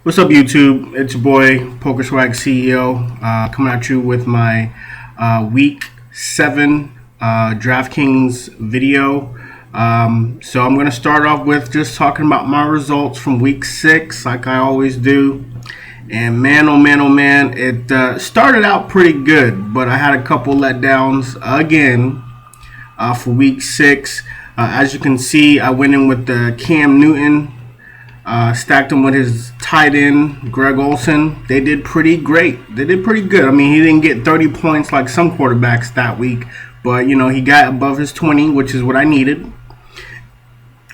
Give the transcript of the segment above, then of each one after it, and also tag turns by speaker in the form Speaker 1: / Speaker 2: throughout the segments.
Speaker 1: What's up, YouTube? It's your boy, Poker Swag CEO, coming at you with my Week 7 Draftkings video. So I'm going to start off with just talking about my results from Week 6, like I always do. And man, oh man, oh man, it started out pretty good, but I had a couple letdowns again for Week 6. As you can see, I went in with the Cam Newton. Stacked him with his tight end, Greg Olsen. They did pretty great. They did pretty good. I mean, he didn't get 30 points like some quarterbacks that week, but, he got above his 20, which is what I needed.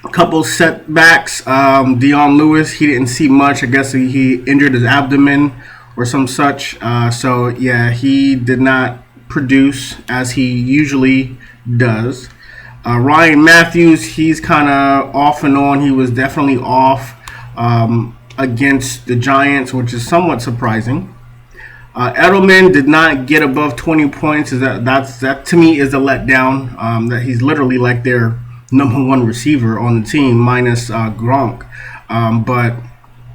Speaker 1: A couple setbacks. Dion Lewis, he didn't see much. I guess he injured his abdomen or some such. So, yeah, he did not produce as he usually does. Ryan Matthews, he's kind of off and on. He was definitely off against the Giants, which is somewhat surprising. Edelman did not get above 20 points. That to me is a letdown. That he's literally like their number one receiver on the team, minus Gronk. But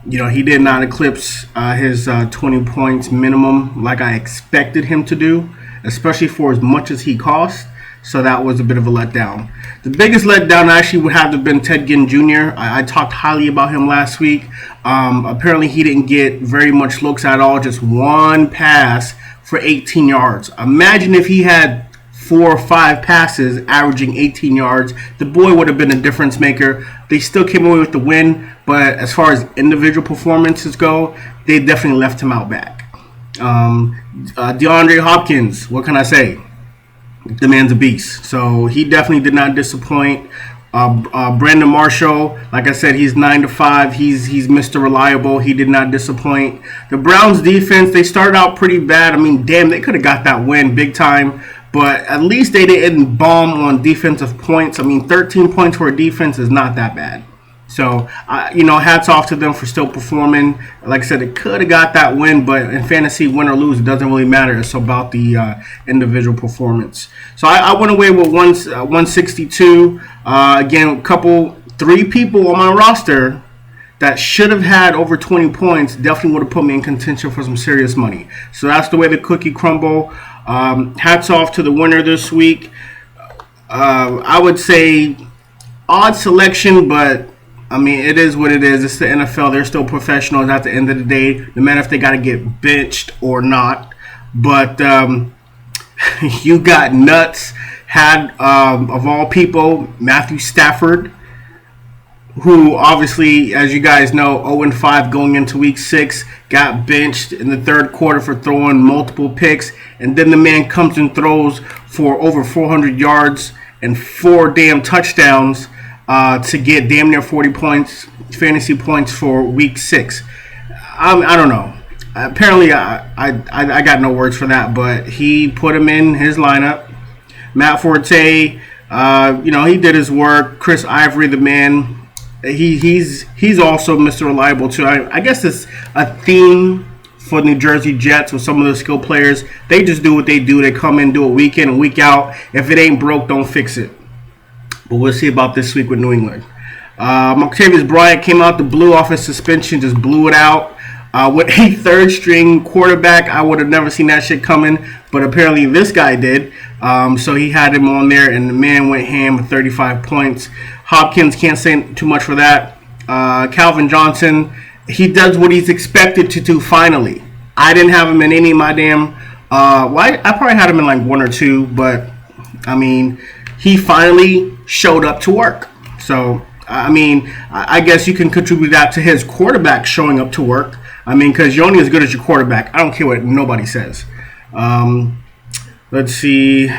Speaker 1: he did not eclipse his 20 points minimum like I expected him to do, especially for as much as he cost. So that was a bit of a letdown. The biggest letdown actually would have to have been Ted Ginn Jr. I talked highly about him last week. Apparently he didn't get very much looks at all, just one pass for 18 yards. Imagine if he had 4 or 5 passes averaging 18 yards. The boy would have been a difference maker. They still came away with the win, but as far as individual performances go, they definitely left him out back. DeAndre Hopkins, what can I say? The man's a beast. So he definitely did not disappoint. Brandon Marshall, like I said, he's 9 to 5. He's Mr. Reliable. He did not disappoint. The Browns defense, they started out pretty bad. I mean, damn, they could have got that win big time. But at least they didn't bomb on defensive points. I mean, 13 points for a defense is not that bad. So, hats off to them for still performing. Like I said, it could have got that win, but in fantasy, win or lose, it doesn't really matter. It's about the individual performance. So I went away with 162. Again, 3 people on my roster that should have had over 20 points definitely would have put me in contention for some serious money. So that's the way the cookie crumble. Hats off to the winner this week. I would say odd selection, but I mean, it is what it is. It's the NFL. They're still professionals at the end of the day, no matter if they got to get benched or not. But you got nuts. Had, of all people, Matthew Stafford, who obviously, as you guys know, 0-5 going into Week 6, got benched in the third quarter for throwing multiple picks. And then the man comes and throws for over 400 yards and 4 damn touchdowns. To get damn near 40 points, fantasy points for Week 6. I don't know. Apparently, I got no words for that, but he put him in his lineup. Matt Forte, he did his work. Chris Ivory, the man, he's also Mr. Reliable too. I guess it's a theme for New Jersey Jets with some of the skill players. They just do what they do. They come in, do it week in and week out. If it ain't broke, don't fix it. But we'll see about this week with New England. Martavis Bryant came out the blue off his suspension, just blew it out. With a third-string quarterback, I would have never seen that shit coming, but apparently this guy did. So he had him on there, and the man went ham with 35 points. Hopkins, can't say too much for that. Calvin Johnson, he does what he's expected to do finally. I didn't have him in any of my damn... I probably had him in like 1 or 2, but, I mean... he finally showed up to work. So, I mean, I guess you can contribute that to his quarterback showing up to work. I mean, because you're only as good as your quarterback. I don't care what nobody says. Let's see.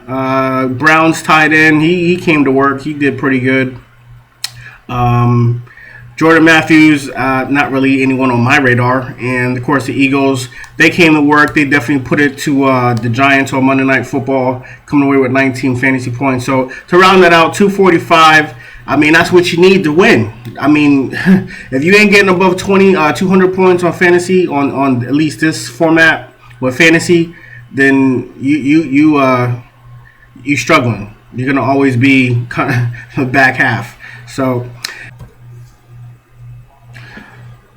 Speaker 1: Brown's tight end. He came to work. He did pretty good. Jordan Matthews, not really anyone on my radar. And, of course, the Eagles, they came to work. They definitely put it to the Giants on Monday Night Football, coming away with 19 fantasy points. So, to round that out, 245, I mean, that's what you need to win. I mean, if you ain't getting above 200 points on fantasy, on at least this format with fantasy, then you struggling. You're going to always be kind of the back half. So...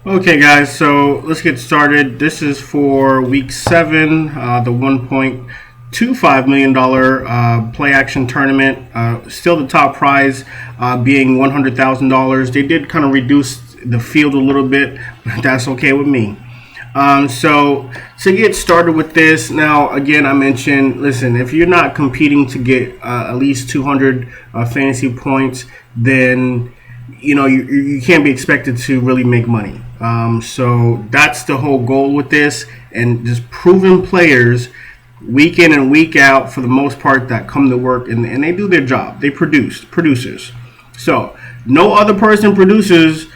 Speaker 1: Okay, guys, so let's get started. This is for week 7, the $1.25 million play action tournament. Still the top prize being $100,000. They did kind of reduce the field a little bit, but that's okay with me. So to get started with this, now again, I mentioned, listen, if you're not competing to get at least 200 fantasy points, then you can't be expected to really make money. So that's the whole goal with this, and just proven players week in and week out for the most part that come to work and they do their job. They producers. So no other person produces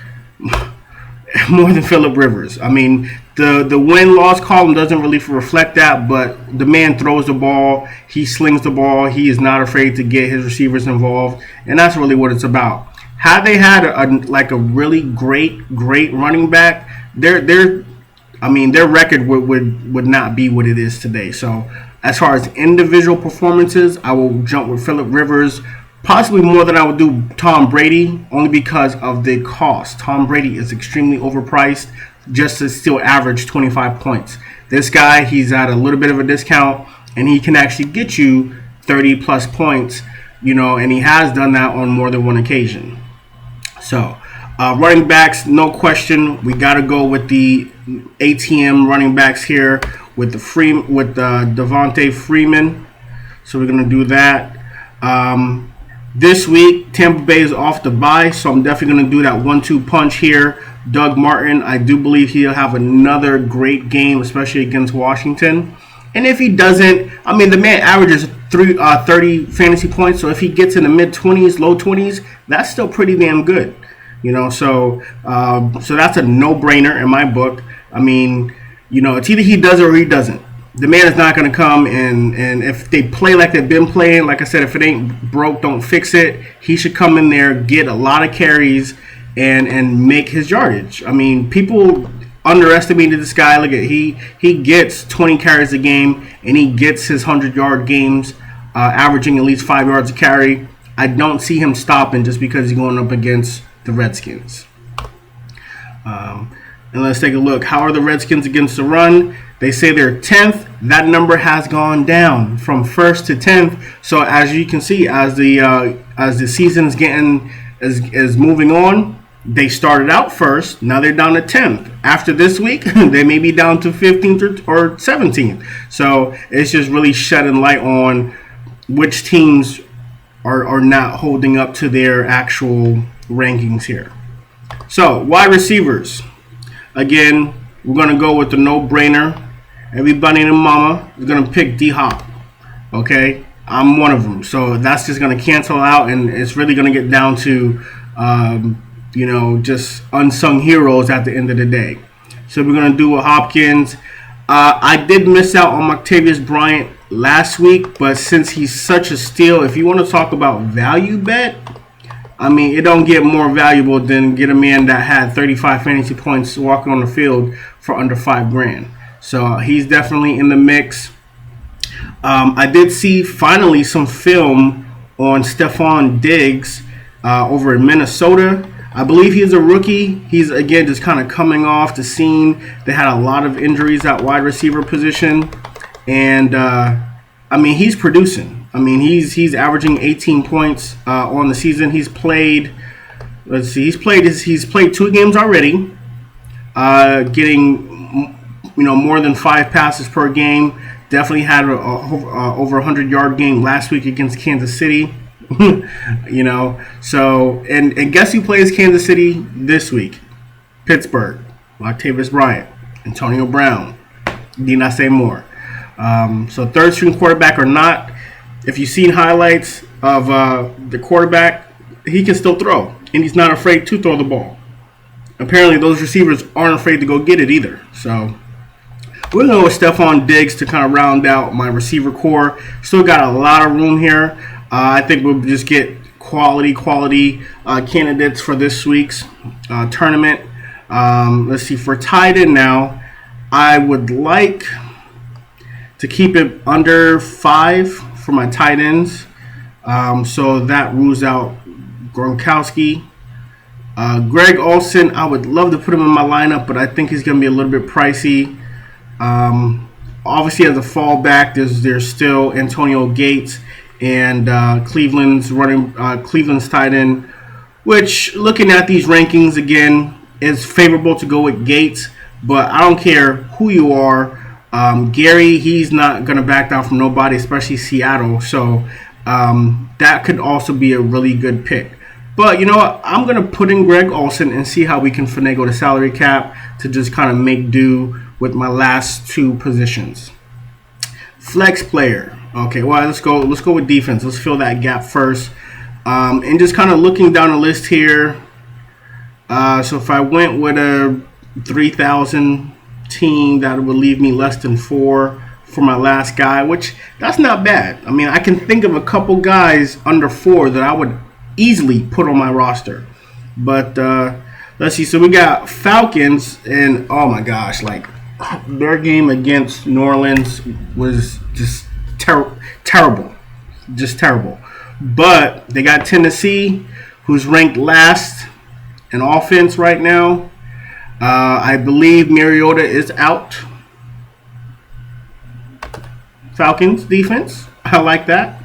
Speaker 1: more than Phillip Rivers. I mean, the win loss column doesn't really reflect that, but the man throws the ball, he slings the ball, he is not afraid to get his receivers involved, and that's really what it's about. Had they had a really great running back, their record would not be what it is today. So as far as individual performances, I will jump with Phillip Rivers, possibly more than I would do Tom Brady, only because of the cost. Tom Brady is extremely overpriced just to still average 25 points. This guy, he's at a little bit of a discount, and he can actually get you 30 plus points, and he has done that on more than one occasion. So, running backs, no question, we got to go with the ATM running backs here with Devontae Freeman. So we're gonna do that. This week, Tampa Bay is off the bye, so I'm definitely gonna do that 1-2 punch here. Doug Martin, I do believe he'll have another great game, especially against Washington. And if he doesn't, the man averages 30 fantasy points. So if he gets in the mid 20s, low 20s, that's still pretty damn good. So that's a no-brainer in my book. It's either he does it or he doesn't. The man is not going to come and if they play like they've been playing, like I said, if it ain't broke, don't fix it. He should come in there, get a lot of carries, and make his yardage. People underestimated this guy. Look at he gets 20 carries a game, and he gets his 100-yard games, averaging at least 5 yards a carry. I don't see him stopping just because he's going up against the Redskins. And let's take a look. How are the Redskins against the run? They say they're 10th. That number has gone down from 1st to 10th. So as you can see, as the season is moving on, they started out 1st. Now they're down to 10th. After this week, they may be down to 15th or 17th. So it's just really shedding light on which teams are not holding up to their actual rankings here. So wide receivers. Again, we're going to go with the no-brainer. Everybody and their mama is going to pick D-Hop. Okay? I'm one of them. So that's just going to cancel out, and it's really going to get down to, just unsung heroes at the end of the day. So we're going to do with Hopkins. I did miss out on Octavius Bryant last week, but since he's such a steal, if you want to talk about value bet, it don't get more valuable than get a man that had 35 fantasy points walking on the field for under $5,000. So he's definitely in the mix. I did see finally some film on Stephon Diggs over in Minnesota. I believe he's a rookie. He's, again, just kind of coming off the scene. They had a lot of injuries at wide receiver position. And, he's producing. He's averaging 18 points on the season. He's played 2 games already, getting more than 5 passes per game. Definitely had over 100-yard game last week against Kansas City. So and guess who plays Kansas City this week? Pittsburgh. Octavius Bryant, Antonio Brown. Need not say more. So third string quarterback or not, if you've seen highlights of the quarterback, he can still throw, and he's not afraid to throw the ball. Apparently, those receivers aren't afraid to go get it either. So we're going to go with Stephon Diggs to kind of round out my receiver core. Still got a lot of room here. I think we'll just get quality candidates for this week's tournament. Let's see, for tight end now, I would like to keep it under 5 for my tight ends. So that rules out Gronkowski. Greg Olsen, I would love to put him in my lineup, but I think he's going to be a little bit pricey. Obviously, as a fallback, there's still Antonio Gates and Cleveland's tight end, which, looking at these rankings again, is favorable to go with Gates, but I don't care who you are. Gary, he's not going to back down from nobody, especially Seattle. So that could also be a really good pick. But you know what? I'm going to put in Greg Olsen and see how we can finagle the salary cap to just kind of make do with my last two positions. Flex player. Okay, well, let's go with defense. Let's fill that gap first. And just kind of looking down the list here. So if I went with a 3,000 team, that would leave me less than 4 for my last guy, which that's not bad. I mean, I can think of a couple guys under 4 that I would easily put on my roster. But let's see. So we got Falcons, and oh my gosh, like their game against New Orleans was just terrible, just terrible. But they got Tennessee, who's ranked last in offense right now. I believe Mariota is out. Falcons defense. I like that.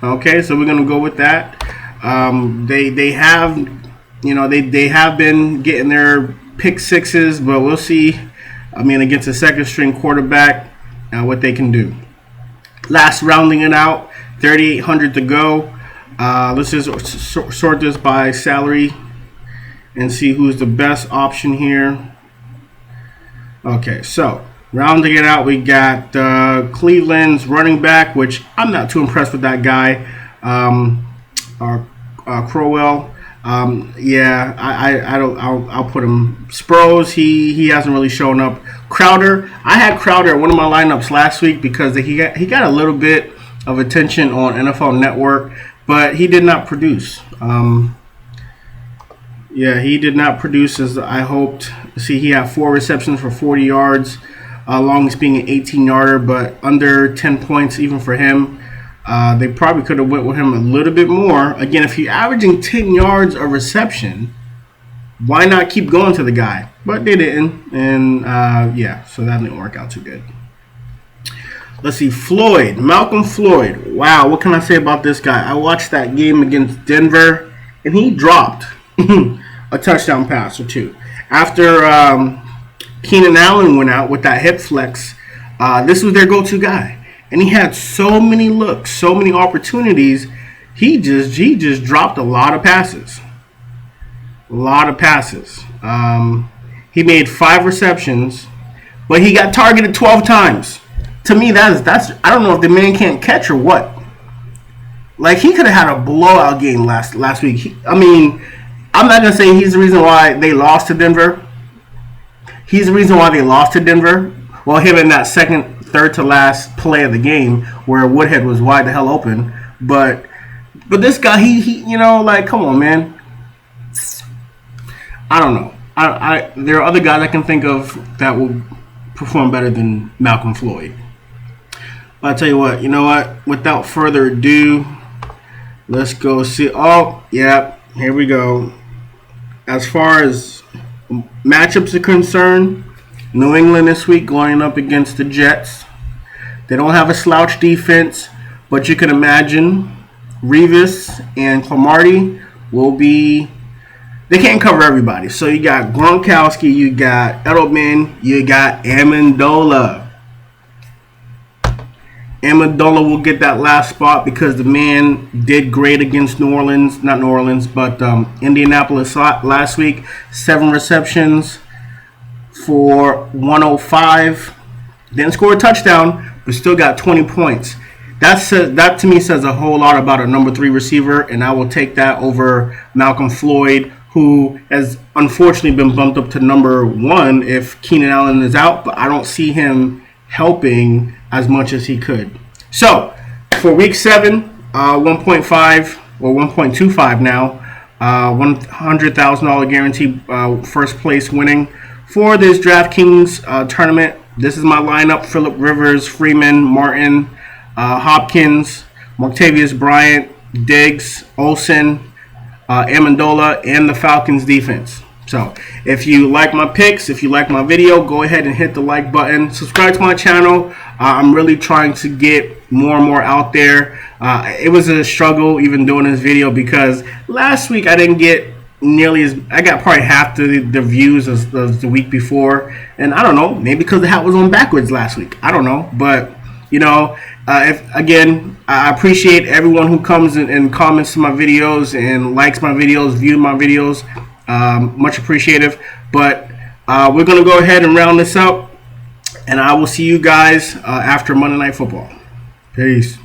Speaker 1: Okay, so we're gonna go with that. They have, they have been getting their pick sixes, but we'll see. I mean, against a second string quarterback, what they can do. Last, rounding it out, 3,800 to go. Let's just sort this by salary and see who's the best option here. Okay, so rounding it out, we got Cleveland's running back, which I'm not too impressed with that guy. Crowell. Yeah, I'll put him. Sproles, he hasn't really shown up. Crowder, I had Crowder at one of my lineups last week because he got a little bit of attention on NFL Network, but he did not produce. Yeah, he did not produce as I hoped. See, he had 4 receptions for 40 yards, longest being an 18-yarder, but under 10 points even for him. They probably could have went with him a little bit more. Again, if you're averaging 10 yards a reception, why not keep going to the guy? But they didn't, and yeah, so that didn't work out too good. Let's see, Malcolm Floyd. Wow, what can I say about this guy? I watched that game against Denver, and he dropped a touchdown pass or two. After Keenan Allen went out with that hip flex, this was their go-to guy. And he had so many looks, so many opportunities. He just dropped a lot of passes. He made 5 receptions, but he got targeted 12 times. To me, that's I don't know if the man can't catch or what. Like, he could have had a blowout game last week. I'm not gonna say he's the reason why they lost to Denver. He's the reason why they lost to Denver. Well, him in that third to last play of the game where Woodhead was wide the hell open. But this guy, he like, come on, man. I don't know. There are other guys I can think of that will perform better than Malcolm Floyd. But I'll tell you what, without further ado, let's go see. Oh, yeah, here we go. As far as matchups are concerned, New England this week going up against the Jets. They don't have a slouch defense, but you can imagine Revis and Cromartie will be. They can't cover everybody. So you got Gronkowski, you got Edelman, you got Amendola. Amendola will get that last spot because the man did great against Indianapolis last week. 7 receptions for 105. Didn't score a touchdown, but still got 20 points. That to me says a whole lot about a number 3 receiver, and I will take that over Malcolm Floyd, who has unfortunately been bumped up to number 1 if Keenan Allen is out, but I don't see him helping as much as he could. So, for week 7, 1.5 or 1.25 now, $100,000 guarantee first place winning for this Draftkings tournament. This is my lineup: Phillip Rivers, Freeman, Martin, Hopkins, Martavius Bryant, Diggs, Olsen, Amendola, and the Falcons defense. So if you like my picks, if you like my video, go ahead and hit the like button. Subscribe to my channel. I'm really trying to get more and more out there. It was a struggle even doing this video because last week I didn't get nearly as I got probably half the views as the week before, and I don't know, maybe because the hat was on backwards last week. I don't know, but you know, if again, I appreciate everyone who comes and comments to my videos and likes my videos, views my videos. Much appreciative. But we're gonna go ahead and round this up, and I will see you guys after Monday Night Football. Peace.